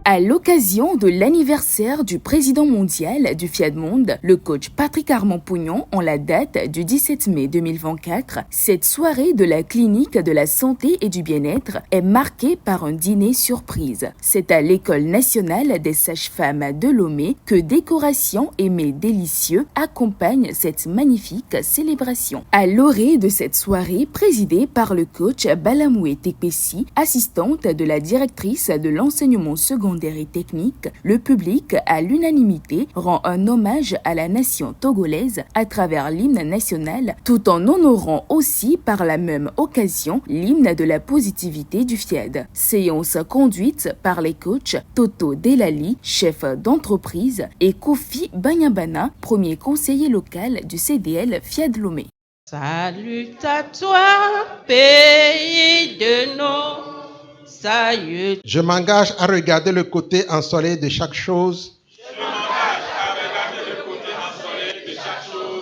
À l'occasion de l'anniversaire du président mondial du Fiat Monde, le coach Patrick Armand-Pougnon, en la date du 17 mai 2024, cette soirée de la clinique de la santé et du bien-être est marquée par un dîner surprise. C'est à l'École nationale des sages-femmes de Lomé que décoration et mets délicieux accompagnent cette magnifique célébration. À l'orée de cette soirée présidée par le coach Balamoué Tekpessi, assistante de la directrice de l'enseignement secondaire et technique, le public, à l'unanimité, rend un hommage à la nation togolaise à travers l'hymne national, tout en honorant aussi par la même occasion l'hymne de la positivité du FIAD. Séance conduite par les coachs Toto Delali, chef d'entreprise, et Kofi Banyabana, premier conseiller local du CDL FIAD Lomé. Salut à toi, pays de nos sailluts. Je m'engage à regarder le côté ensoleillé de chaque chose.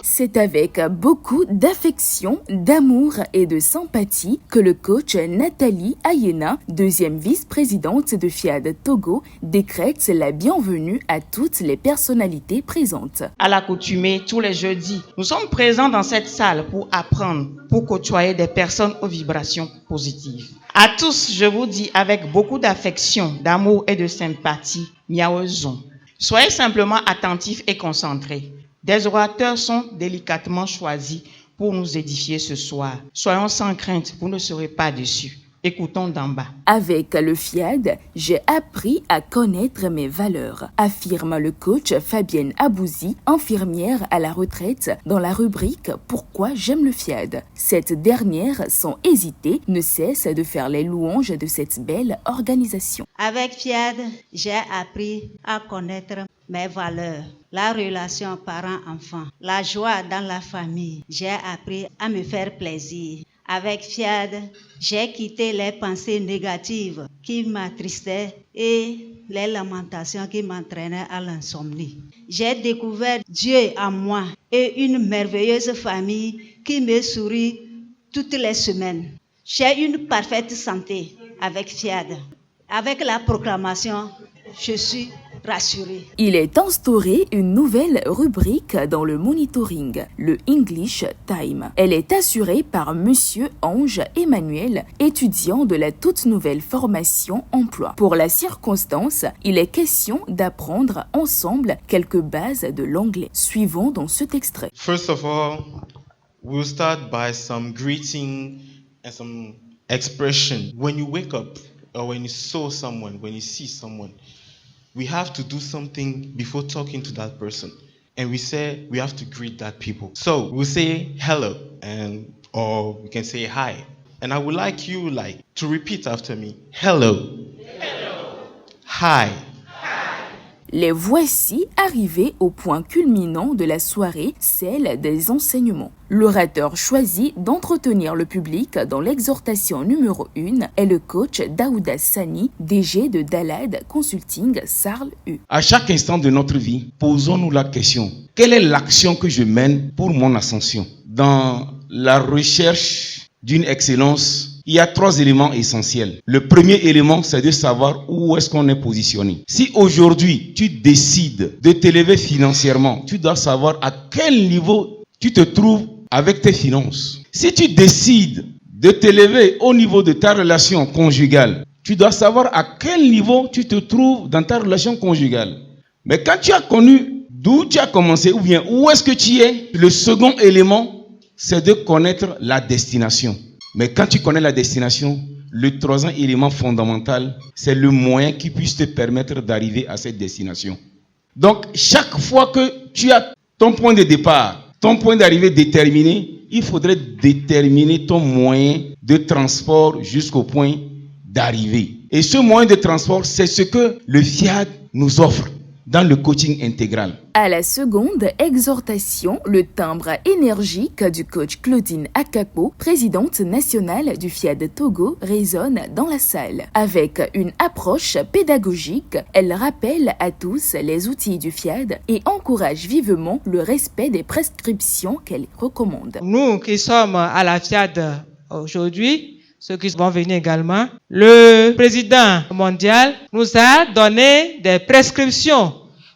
C'est avec beaucoup d'affection, d'amour et de sympathie que le coach Nathalie Ayena, deuxième vice-présidente de FIAD Togo, décrète la bienvenue à toutes les personnalités présentes. À l'accoutumée, tous les jeudis, nous sommes présents dans cette salle pour apprendre, pour côtoyer des personnes aux vibrations positives. À tous, je vous dis avec beaucoup d'affection, d'amour et de sympathie, miaouezon. Soyez simplement attentifs et concentrés. Des orateurs sont délicatement choisis pour nous édifier ce soir. Soyons sans crainte, vous ne serez pas déçus. Écoutons d'en bas. Avec le FIAD, j'ai appris à connaître mes valeurs, affirme le coach Fabienne Abouzi, infirmière à la retraite, dans la rubrique « Pourquoi j'aime le FIAD ». Cette dernière, sans hésiter, ne cesse de faire les louanges de cette belle organisation. Avec FIAD, j'ai appris à connaître mes valeurs, la relation parent-enfant, la joie dans la famille. J'ai appris à me faire plaisir. Avec FIAD, j'ai quitté les pensées négatives qui m'attristaient et les lamentations qui m'entraînaient à l'insomnie. J'ai découvert Dieu en moi et une merveilleuse famille qui me sourit toutes les semaines. J'ai une parfaite santé avec FIAD. Avec la proclamation, je suis rassurée. Il est instauré une nouvelle rubrique dans le monitoring, le English Time. Elle est assurée par Monsieur Ange Emmanuel, étudiant de la toute nouvelle formation emploi. Pour la circonstance, il est question d'apprendre ensemble quelques bases de l'anglais. Suivons dans cet extrait. First of all, we'll start by some greeting and some expression. When you wake up or when you saw someone, when you see someone, we have to do something before talking to that person. And we say we have to greet that people. So we'll say hello or we can say hi. And I would like you to repeat after me. Hello. Hello. Hi. Les voici arrivés au point culminant de la soirée, celle des enseignements. L'orateur choisi d'entretenir le public dans l'exhortation numéro 1 est le coach Daouda Sani, DG de Dalad Consulting Sarl U. À chaque instant de notre vie, posons-nous la question: quelle est l'action que je mène pour mon ascension? Dans la recherche d'une excellence, il y a 3 éléments essentiels. Le premier élément, c'est de savoir où est-ce qu'on est positionné. Si aujourd'hui, tu décides de t'élever financièrement, tu dois savoir à quel niveau tu te trouves avec tes finances. Si tu décides de t'élever au niveau de ta relation conjugale, tu dois savoir à quel niveau tu te trouves dans ta relation conjugale. Mais quand tu as connu d'où tu as commencé ou bien où est-ce que tu es, le second élément, c'est de connaître la destination. Mais quand tu connais la destination, le troisième élément fondamental, c'est le moyen qui puisse te permettre d'arriver à cette destination. Donc, chaque fois que tu as ton point de départ, ton point d'arrivée déterminé, il faudrait déterminer ton moyen de transport jusqu'au point d'arrivée. Et ce moyen de transport, c'est ce que le FIAD nous offre dans le coaching intégral. À la seconde exhortation, le timbre énergique du coach Claudine Akapo, présidente nationale du FIAD Togo, résonne dans la salle. Avec une approche pédagogique, elle rappelle à tous les outils du FIAD et encourage vivement le respect des prescriptions qu'elle recommande. Nous qui sommes à la FIAD aujourd'hui, ceux qui vont venir également. Le président mondial nous a donné des prescriptions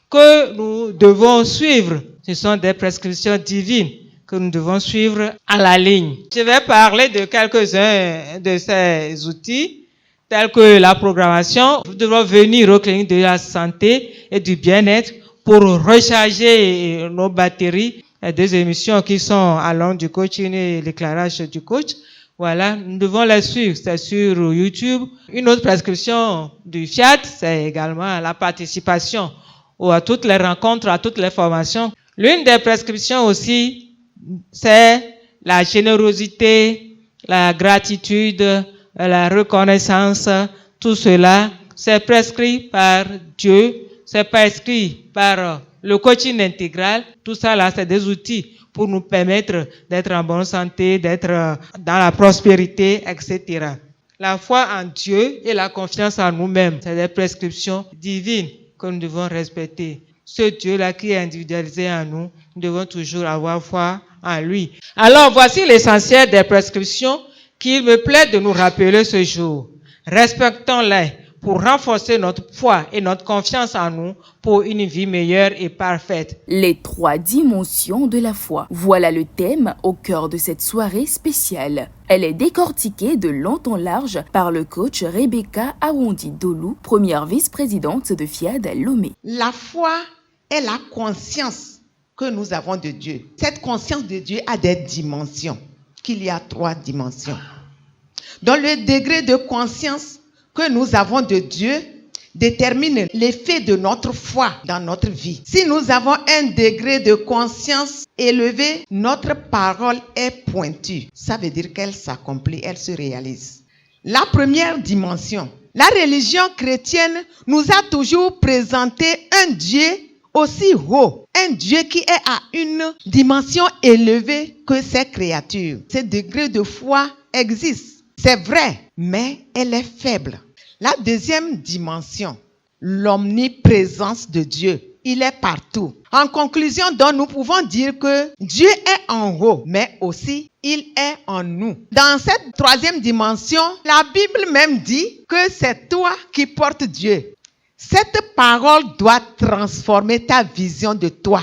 que nous devons suivre. Ce sont des prescriptions divines que nous devons suivre à la ligne. Je vais parler de quelques-uns de ces outils, tels que la programmation. Nous devons venir aux cliniques de la santé et du bien-être pour recharger nos batteries. Des émissions qui sont allant du coaching et l'éclairage du coach. Voilà, nous devons les suivre. C'est sur YouTube. Une autre prescription du FIAT, c'est également la participation à toutes les rencontres, à toutes les formations. L'une des prescriptions aussi, c'est la générosité, la gratitude, la reconnaissance. Tout cela, c'est prescrit par Dieu, c'est prescrit par le coaching intégral. Tout ça là, c'est des outils pour nous permettre d'être en bonne santé, d'être dans la prospérité, etc. La foi en Dieu et la confiance en nous-mêmes, c'est des prescriptions divines que nous devons respecter. Ce Dieu-là qui est individualisé en nous, nous devons toujours avoir foi en lui. Alors, voici l'essentiel des prescriptions qu'il me plaît de nous rappeler ce jour. Respectons-les pour renforcer notre foi et notre confiance en nous pour une vie meilleure et parfaite. Les 3 dimensions de la foi. Voilà le thème au cœur de cette soirée spéciale. Elle est décortiquée de long en large par le coach Rebecca Awondi-Dolou, première vice-présidente de FIAD Lomé. La foi est la conscience que nous avons de Dieu. Cette conscience de Dieu a des dimensions, qu'il y a 3 dimensions. Dans le degré de conscience que nous avons de Dieu détermine l'effet de notre foi dans notre vie. Si nous avons un degré de conscience élevé, notre parole est pointue. Ça veut dire qu'elle s'accomplit, elle se réalise. La première dimension. La religion chrétienne nous a toujours présenté un Dieu aussi haut, un Dieu qui est à une dimension élevée que ses créatures. Ce degré de foi existe. C'est vrai, mais elle est faible. La deuxième dimension, l'omniprésence de Dieu. Il est partout. En conclusion, donc, nous pouvons dire que Dieu est en haut, mais aussi il est en nous. Dans cette troisième dimension, la Bible même dit que c'est toi qui portes Dieu. Cette parole doit transformer ta vision de toi.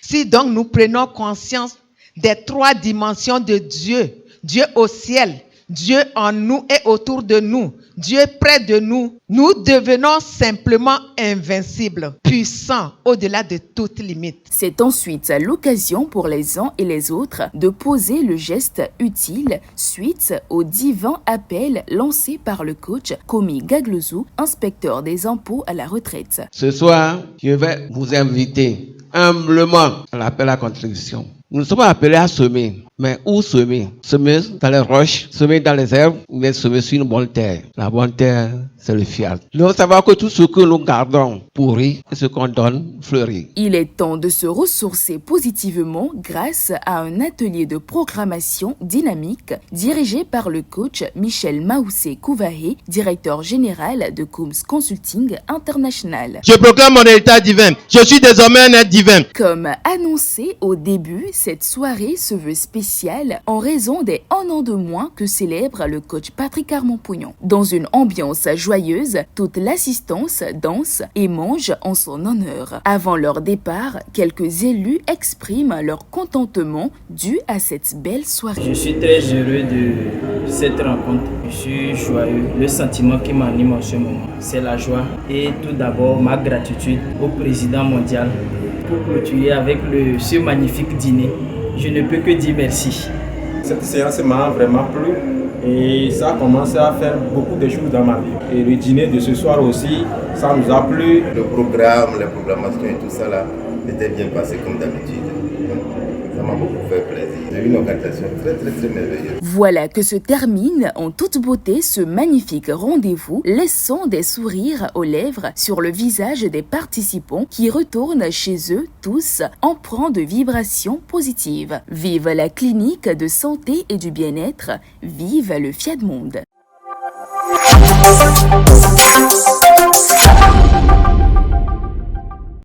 Si donc nous prenons conscience des 3 dimensions de Dieu, Dieu au ciel, Dieu en nous et autour de nous, Dieu près de nous, nous devenons simplement invincibles, puissants au-delà de toute limite. C'est ensuite l'occasion pour les uns et les autres de poser le geste utile suite au divin appel lancé par le coach Komi Gaglozou, inspecteur des impôts à la retraite. Ce soir, je vais vous inviter humblement à l'appel à contribution. Nous sommes appelés à semer. Mais où semer? Semer dans les roches, semer dans les herbes, mais semer sur une bonne terre. La bonne terre, c'est le fiat. Nous devons savoir que tout ce que nous gardons pourrit et ce qu'on donne fleurit. Il est temps de se ressourcer positivement grâce à un atelier de programmation dynamique dirigé par le coach Michel Maoussé-Kouvahe, directeur général de Coombs Consulting International. Je proclame mon héritage divin. Je suis désormais un être divin. Comme annoncé au début, cette soirée se veut spéciale en raison des 1 an de moins que célèbre le coach Patrick Armand-Pougnon. Dans une ambiance joyeuse, toute l'assistance danse et mange en son honneur. Avant leur départ, quelques élus expriment leur contentement dû à cette belle soirée. Je suis très heureux de cette rencontre. Je suis joyeux. Le sentiment qui m'anime en ce moment, c'est la joie. Et tout d'abord, ma gratitude au président mondial pour clôturer avec ce magnifique dîner. Je ne peux que dire merci. Cette séance m'a vraiment plu et ça a commencé à faire beaucoup de choses dans ma vie. Et le dîner de ce soir aussi, ça nous a plu. Le programme, la programmation et tout ça là, était bien passé comme d'habitude. Ça m'a beaucoup fait plaisir. C'est une organisation très merveilleuse. Voilà que se termine en toute beauté ce magnifique rendez-vous, laissant des sourires aux lèvres sur le visage des participants qui retournent chez eux tous empreints de vibrations positives. Vive la clinique de santé et du bien-être, vive le Fiat Monde.